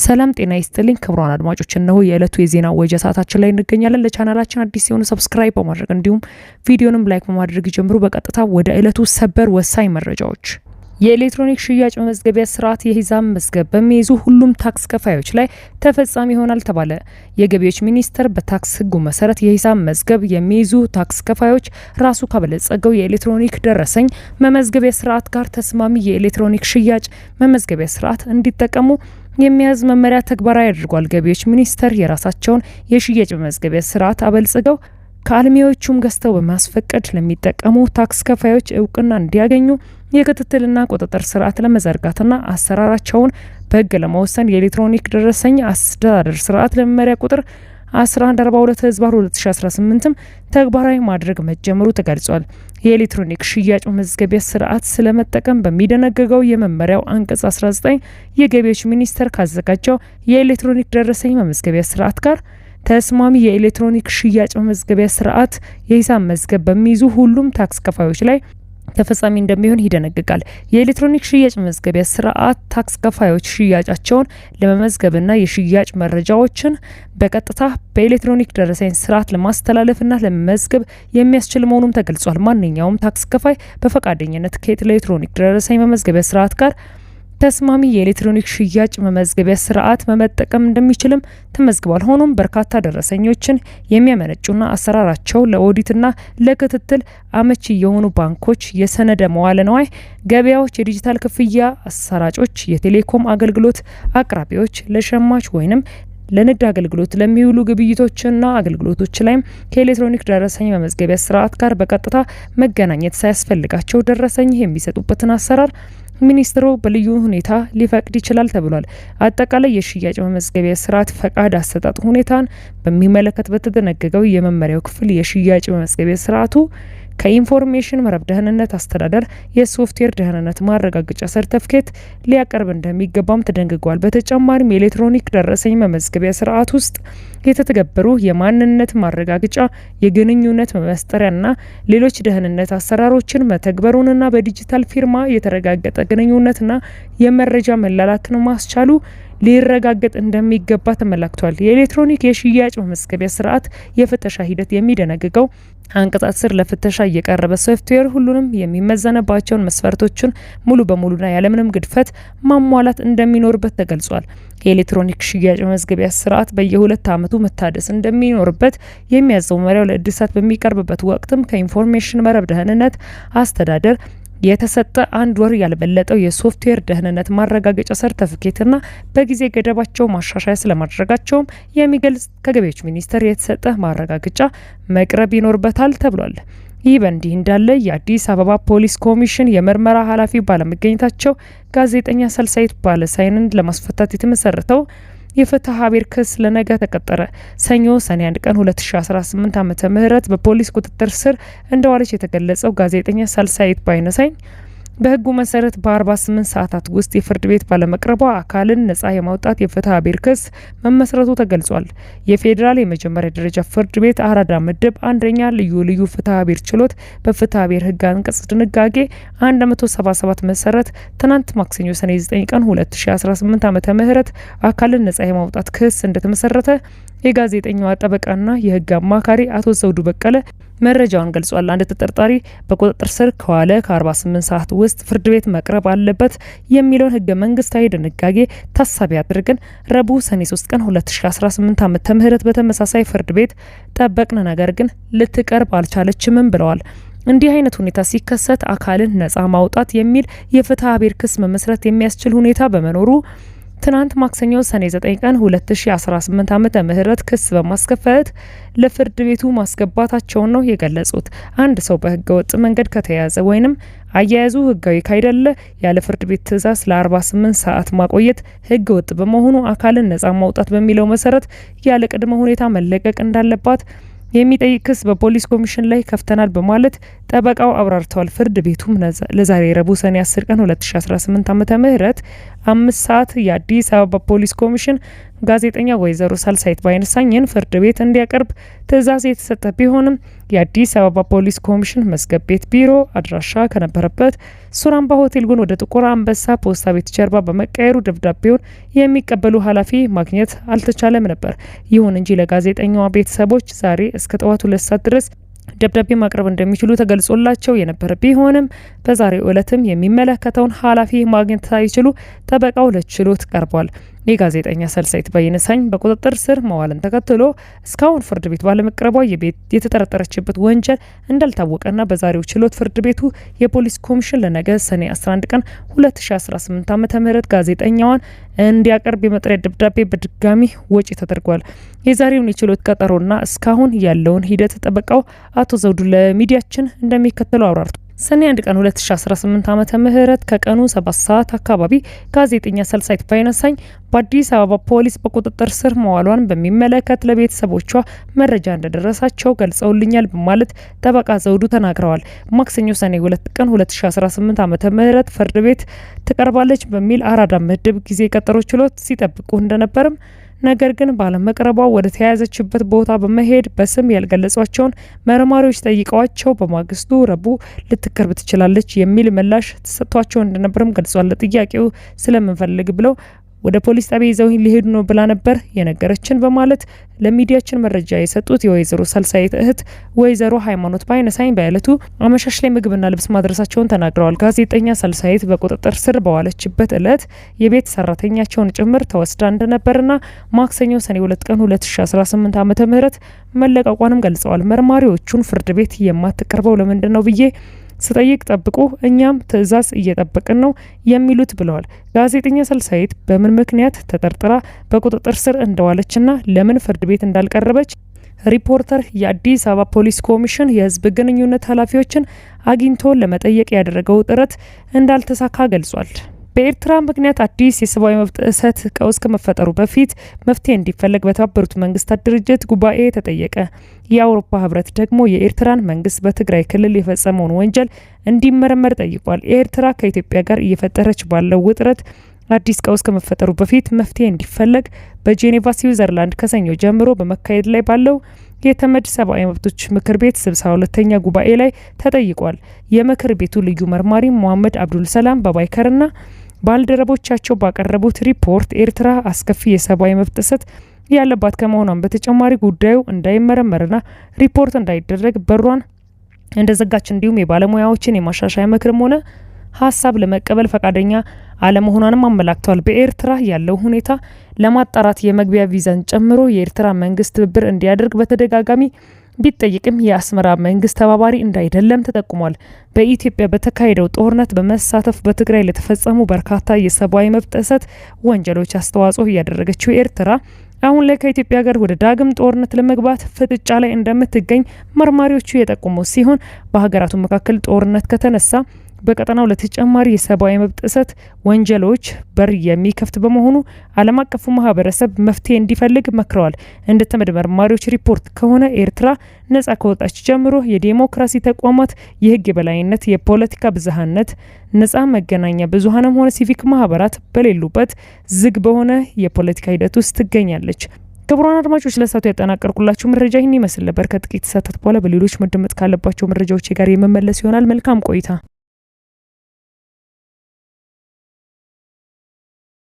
ሰላም ጤና ይስጥልኝ ክቡራን አድማጮች፣ እነሆ የዕለቱ የዜና ወጃ ሰዓታችን ላይ እንገኛለን። ለቻናላችን አዲስ የሆኑ ሰብስክራይብ በማድረግ እንዲሁም ቪዲዮንም ላይክ በማድረግ ጀምሩ። በቀጥታ ወደ ዕለቱ ሰበር ወሳኝ መረጃዎች። የኤሌክትሮኒክ ሽያጭ መመዝገቢያ ስርዓት የሂሳብ መዝገብ በሚይዙ ሁሉም ታክስ ከፋዮች ላይ ተፈጻሚ ይሆናል ተባለ። የገቢዎች ሚኒስቴር በታክስ ሕጉ መሰረት የሂሳብ መዝገብ የሚይዙ ታክስ ከፋዮች ራሱ ካበለጸገው የኤሌክትሮኒክ ደረሰኝ መመዝገቢያ ስርዓት ጋር ተስማሚ የኤሌክትሮኒክ ሽያጭ መመዝገቢያ ስርዓት እንዲጠቀሙ የሚያዝ መመሪያ ተግባራዊ አድርጓል። ገቢዎች ሚኒስቴር የራሳቸውን የሽያጭ መመዝገቢያ ስርዓት አበልጽገው ከአልሚዎቹም ገዝተው በማስፈቀድ ለሚጠቀሙ ታክስ ከፋዮች እውቅና እንዲያገኙ የክትትልና ቁጥጥር ስርዓት ለመዘርጋትና አሰራራቸውን በሕግ ለመወሰን የኤሌክትሮኒክ ደረሰኝ አስተዳደር ስርዓት ለመመሪያ ቁጥር 1142/2018 ተግባራዊ ማድረግ መጀመሩ ተገልጿል። የኤሌክትሮኒክ ሽያጭ መመዝገቢያ ስርዓት ስለመጠቀም በሚደነገገው የመመሪያው አንቀጽ 19 የገቢዎች ሚኒስቴር ካዘጋጀው የኤሌክትሮኒክ ደረሰኝ መመዝገቢያ ስርዓት ጋር ተስማሚ የኤሌክትሮኒክ ሽያጭ መመዝገቢያ ስርዓት የሂሳብ መዝገብ በሚይዙ ሁሉም ታክስ ከፋዮች ላይ ተፈጻሚ እንደሚሆን ይደነግጋል። የኤሌክትሮኒክ ሽያጭ መመዝገቢያ ስርዓት ታክስ ከፋዮች ሽያጫቸውን ለመመዝገብና የሽያጭ መረጃዎችን በቀጥታ በኤሌክትሮኒክ ደረሰኝ ስርዓት ለማስተላለፍና ለመመዝገብ የሚያስችል መሆኑም ተገልጿል። ማንኛውም ታክስ ከፋይ በፈቃደኝነት ከኤሌክትሮኒክ ደረሰኝ መመዝገቢያ ስርዓት ጋር ተስማሚ የኤሌክትሮኒክ ሽያጭ መመዝገቢያ ስርዓት መጠቀም እንደሚችልም ተመዝግቧል። ሆኖም በርካታ ደረሰኞችን የሚያመነጩና አሰራራቸው ለኦዲትና ለክትትል አመቺ የሆኑ ባንኮች፣ የሰነደ መዋለ ንዋይ ገበያዎች፣ የዲጂታል ክፍያ አሰራጮች፣ የቴሌኮም አገልግሎት አቅራቢዎች ለሸማች ወይንም ለንግድ አገልግሎት ለሚውሉ ግብይቶችና አገልግሎቶች ላይም ከኤሌክትሮኒክ ደረሰኝ መመዝገቢያ ስርዓት ጋር በቀጥታ መገናኘት ሳያስፈልጋቸው ደረሰኝ የሚሰጡበትን አሰራር ሚኒስትሩ በልዩ ሁኔታ ሊፈቅድ ይችላል ተብሏል። አጠቃላይ የሽያጭ መመዝገቢያ ስርዓት ፈቃድ አሰጣጥ ሁኔታን በሚመለከት በተደነገገው የመመሪያው ክፍል የሽያጭ መመዝገቢያ ስርዓቱ ከኢንፎርሜሽን መረብ ደህንነት አስተዳደር የሶፍትዌር ደህንነት ማረጋገጫ ሰርተፍኬት ሊያቀርብ እንደሚገባም ተደንግጓል። በተጨማሪም የኤሌክትሮኒክ ደረሰኝ መመዝገቢያ ስርዓት ውስጥ የተተገበሩ የማንነት ማረጋገጫ፣ የግንኙነት መመስጠሪያና ሌሎች ደህንነት አሰራሮችን መተግበሩንና በዲጂታል ፊርማ የተረጋገጠ ግንኙነትና የመረጃ መላላክን ማስቻሉ ሊረጋገጥ እንደሚገባ ተመላክቷል። የኤሌክትሮኒክ የሽያጭ መመዝገቢያ ስርዓት የፍተሻ ሂደት የሚደነግገው አንቀጽ 10 ለፍተሻ እየቀረበ ሶፍትዌር ሁሉንም የሚመዘንባቸውን መስፈርቶችን ሙሉ በሙሉና ያለምንም ግድፈት ማሟላት እንደሚኖርበት ተገልጿል። የኤሌክትሮኒክ ሽያጭ መመዝገቢያ ስርዓት በየ2 ዓመቱ መታደስ እንደሚኖርበት የሚያዘው መመሪያው ለእድሳት በሚቀርብበት ወቅትም ከኢንፎርሜሽን መረብ ደህንነት አስተዳደር የተሰጠ 1 ወር ያልበለጠው የሶፍትዌር ደህንነት ማረጋገጫ ሰርተፊኬትና በጊዜ ገደባቸው ማሻሻያ ስለማድረጋቸውም የሚገልጽ ከገቢዎች ሚኒስቴር የተሰጠ ማረጋገጫ መቅረብ ይኖርበታል ተብሏል። ይህ በእንዲህ እንዳለ የአዲስ አበባ ፖሊስ ኮሚሽን የምርመራ ኃላፊ ባለመገኘታቸው ጋዜጠኛ ሰልሳይት ባለሳይንን ለማስፈታት የተመሰረተው የፍትሐ ብሔር ክስ ለነገ ተቀጠረ። ሰኞ ሰኔ 1 ቀን 2018 ዓመተ ምህረት በፖሊስ ቁጥጥር ስር እንደዋለች የተገለጸው ጋዜጠኛ ሰልሳይት ባይነሳኝ በሕጉ መሰረት በ48 ሰዓታት ውስጥ የፍርድ ቤት ባለመቅረቧ አካልን ነጻ የማውጣት የፍትሐ ብሔር ክስ መመስረቱ ተገልጿል። የፌዴራል የመጀመሪያ ደረጃ ፍርድ ቤት አራዳ ምድብ አንደኛ ልዩ ፍትሐ ብሔር ችሎት በፍትሐ ብሔር ሕግ አንቀጽ ድንጋጌ 177 መሰረት ትናንት ማክሰኞ ሰኔ 9 ቀን 2018 ዓመተ ምህረት አካልን ነጻ የማውጣት ክስ እንደተመሰረተ የጋዜጠኛዋ ጠበቃና የሕግ አማካሪ አቶ ዘውዱ በቀለ መረጃውን ገልጿል። አንድ ተጠርጣሪ በቁጥጥር ስር ከዋለ ከ48 ሰዓት ውስጥ ፍርድ ቤት መቅረብ አለበት የሚለውን ህገ መንግስታዊ ድንጋጌ ታሳቢ አድርገን ረቡዕ ሰኔ 3 ቀን 2018 ዓመተ ምህረት በተመሳሳይ ፍርድ ቤት ጠበቅን፣ ነገር ግን ልትቀርብ አልቻለችም ብለዋል። እንዲህ አይነት ሁኔታ ሲከሰት አካልን ነጻ ማውጣት የሚል የፍትሐ ብሔር ክስ መመስረት የሚያስችል ሁኔታ በመኖሩ ትናንት ማክሰኞ ሰኔ 9 ቀን 2018 ዓመተ ምህረት ክስ በማስከፈት ለፍርድ ቤቱ ማስገባታቸውን ነው የገለጹት። አንድ ሰው በህገ ወጥ መንገድ ከተያዘ ወይንም አያያዙ ህጋዊ ካይደለ ያለ ፍርድ ቤት ትዕዛዝ ለ48 ሰዓት ማቆየት ህገ ወጥ በመሆኑ አካልን ነጻ ማውጣት በሚለው መሰረት ያለ ቅድመ ሁኔታ መለቀቅ እንዳለባት የሚጠይቅ ክስ በፖሊስ ኮሚሽን ላይ ከፍተናል በማለት ጠበቃው አብራርተዋል። ፍርድ ቤቱም ለዛሬ ረቡዕ ሰኔ 10 ቀን 2018 ዓመተ ምህረት 5 ሰዓት የአዲስ አበባ ፖሊስ ኮሚሽን ጋዜጠኛ ወይዘሮ ሰልሳይት ባይነሳኝን ፍርድ ቤት እንዲያቀርብ ትዕዛዝ የተሰጠ ቢሆንም የአዲስ አበባ ፖሊስ ኮሚሽን መዝገብ ቤት ቢሮ አድራሻ ከነበረበት ሱራምባ ሆቴል ግን ወደ ጥቁር አንበሳ ፖስታ ቤት ጀርባ በመቀየሩ ደብዳቤውን የሚቀበሉ ኃላፊ ማግኘት አልተቻለም ነበር። ይሁን እንጂ ለጋዜጠኛዋ ቤተሰቦች ዛሬ እስከ ጠዋቱ 2 ሰዓት ድረስ ደብዳቤ ማቅረብ እንደሚችሉ ተገልጾላቸው የነበረ ቢሆንም በዛሬው ዕለትም የሚመለከተውን ኃላፊ ማግኘት ሳይችሉ ጠበቃው ለችሎት ቀርቧል። የጋዜጠኛ ሰልሳይት በየነሳኝ በቁጥጥር ስር መዋልን ተከትሎ እስካሁን ፍርድ ቤት ባለመቅረቧ የተጠረጠረችበት ወንጀል እንዳልታወቀና በዛሬው ችሎት ፍርድ ቤቱ የፖሊስ ኮሚሽን ለነገ ሰኔ 11 ቀን 2018 ዓ.ም ጋዜጠኛዋን እንዲያቀርብ የመጥሪያ ደብዳቤ በድጋሚ ወጪ ተደርጓል። የዛሬውን የችሎት ቀጠሮና እስካሁን ያለውን ሂደት ጠበቃው አቶ ዘውዱ ለሚዲያችን እንደሚከተለው አብራርቷል። ሰኔ 1 ቀን 2018 ዓመተ ምህረት ከቀኑ 7 ሰዓት አካባቢ ጋዜጠኛ ሰልሳይት ባይነሳኝ በአዲስ አበባ ፖሊስ በቁጥጥር ስር መዋሏን በሚመለከት ለቤተሰቦቿ መረጃ እንደደረሳቸው ገልጸውልኛል በማለት ጠበቃ ዘውዱ ተናግረዋል። ማክሰኞ ሰኔ 2 ቀን 2018 ዓመተ ምህረት ፍርድ ቤት ትቀርባለች በሚል አራዳ ምድብ ጊዜ ቀጠሮ ችሎት ሲጠብቁ እንደነበርም ነገር ግን ባለመቅረቧ ወደ ተያያዘችበት ቦታ በመሄድ በስም ያልገለጿቸውን መርማሪዎች ጠይቀዋቸው በማግስቱ ረቡዕ ልትቀርብ ትችላለች የሚል ምላሽ ተሰጥቷቸው እንደነበርም ገልጿል። ጥያቄው ስለምንፈልግ ብለው ወደ ፖሊስ ጣቢያ ይዘው ሊሄዱ ነው ብላ ነበር የነገረችን በማለት ለሚዲያችን መረጃ የሰጡት የወይዘሮ ሰልሳይት እህት ወይዘሮ ሃይማኖት ባይነሳኝ በእለቱ አመሻሽ ላይ ምግብና ልብስ ማድረሳቸውን ተናግረዋል። ጋዜጠኛ ሰልሳይት በቁጥጥር ስር በዋለችበት እለት የቤት ሰራተኛቸውን ጭምር ተወስዳ እንደነበርና ማክሰኞ ሰኔ 2 ቀን 2018 ዓ.ም መለቀቋንም ገልጸዋል። መርማሪዎቹን ፍርድ ቤት የማትቀርበው ለምንድን ነው ብዬ ስጠይቅ ጠብቁ እኛም ትዕዛዝ እየጠበቅን ነው የሚሉት ብለዋል። ጋዜጠኛ ሰልሳይት በምን ምክንያት ተጠርጥራ በቁጥጥር ስር እንደዋለችና ለምን ፍርድ ቤት እንዳልቀረበች ሪፖርተር የአዲስ አበባ ፖሊስ ኮሚሽን የህዝብ ግንኙነት ኃላፊዎችን አግኝቶ ለመጠየቅ ያደረገው ጥረት እንዳልተሳካ ገልጿል። በኤርትራ ምክንያት አዲስ የሰብአዊ መብት ጥሰት ቀውስ ከመፈጠሩ በፊት መፍትሄ እንዲፈለግ በተባበሩት መንግስታት ድርጅት ጉባኤ ተጠየቀ። የአውሮፓ ህብረት ደግሞ የኤርትራን መንግስት በትግራይ ክልል የፈጸመውን ወንጀል እንዲመረመር ጠይቋል። ኤርትራ ከኢትዮጵያ ጋር እየፈጠረች ባለው ውጥረት አዲስ ቀውስ ከመፈጠሩ በፊት መፍትሄ እንዲፈለግ በጄኔቫ ስዊዘርላንድ ከሰኞ ጀምሮ በመካሄድ ላይ ባለው የተመድ ሰብአዊ መብቶች ምክር ቤት 62ኛ ጉባኤ ላይ ተጠይቋል። የምክር ቤቱ ልዩ መርማሪ መሐመድ አብዱል ሰላም በባይከርና ባልደረቦቻቸው ባቀረቡት ሪፖርት ኤርትራ አስከፊ የሰብአዊ መብት ጥሰት ያለባት ከመሆኗን በተጨማሪ ጉዳዩ እንዳይመረመርና ሪፖርት እንዳይደረግ በሯን እንደዘጋች እንዲሁም የባለሙያዎችን የማሻሻያ ምክርም ሆነ ሀሳብ ለመቀበል ፈቃደኛ አለመሆኗንም አመላክተዋል። በኤርትራ ያለው ሁኔታ ለማጣራት የመግቢያ ቪዛን ጨምሮ የኤርትራ መንግስት ትብብር እንዲያደርግ በተደጋጋሚ ቢጠይቅም የአስመራ መንግስት ተባባሪ እንዳይደለም ተጠቁሟል። በኢትዮጵያ በተካሄደው ጦርነት በመሳተፍ በትግራይ ለተፈጸሙ በርካታ የሰብአዊ መብት ጥሰት ወንጀሎች አስተዋጽኦ እያደረገችው ኤርትራ አሁን ላይ ከኢትዮጵያ ጋር ወደ ዳግም ጦርነት ለመግባት ፍጥጫ ላይ እንደምትገኝ መርማሪዎቹ የጠቆሙ ሲሆን በሀገራቱ መካከል ጦርነት ከተነሳ በቀጠናው ለተጨማሪ የሰብአዊ መብት ጥሰት ወንጀሎች በር የሚከፍት በመሆኑ ዓለም አቀፉ ማህበረሰብ መፍትሄ እንዲፈልግ መክረዋል። እንደ ተመድ መርማሪዎች ሪፖርት ከሆነ ኤርትራ ነጻ ከወጣች ጀምሮ የዲሞክራሲ ተቋማት፣ የህግ የበላይነት፣ የፖለቲካ ብዝሃነት፣ ነጻ መገናኛ ብዙሃንም ሆነ ሲቪክ ማህበራት በሌሉበት ዝግ በሆነ የፖለቲካ ሂደት ውስጥ ትገኛለች። ክቡራን አድማጮች ለሳቱ ያጠናቀርኩላችሁ መረጃ ይህን ይመስል ነበር። ከጥቂት ሰዓታት በኋላ በሌሎች መደመጥ ካለባቸው መረጃዎች ጋር የመመለስ ይሆናል። መልካም ቆይታ።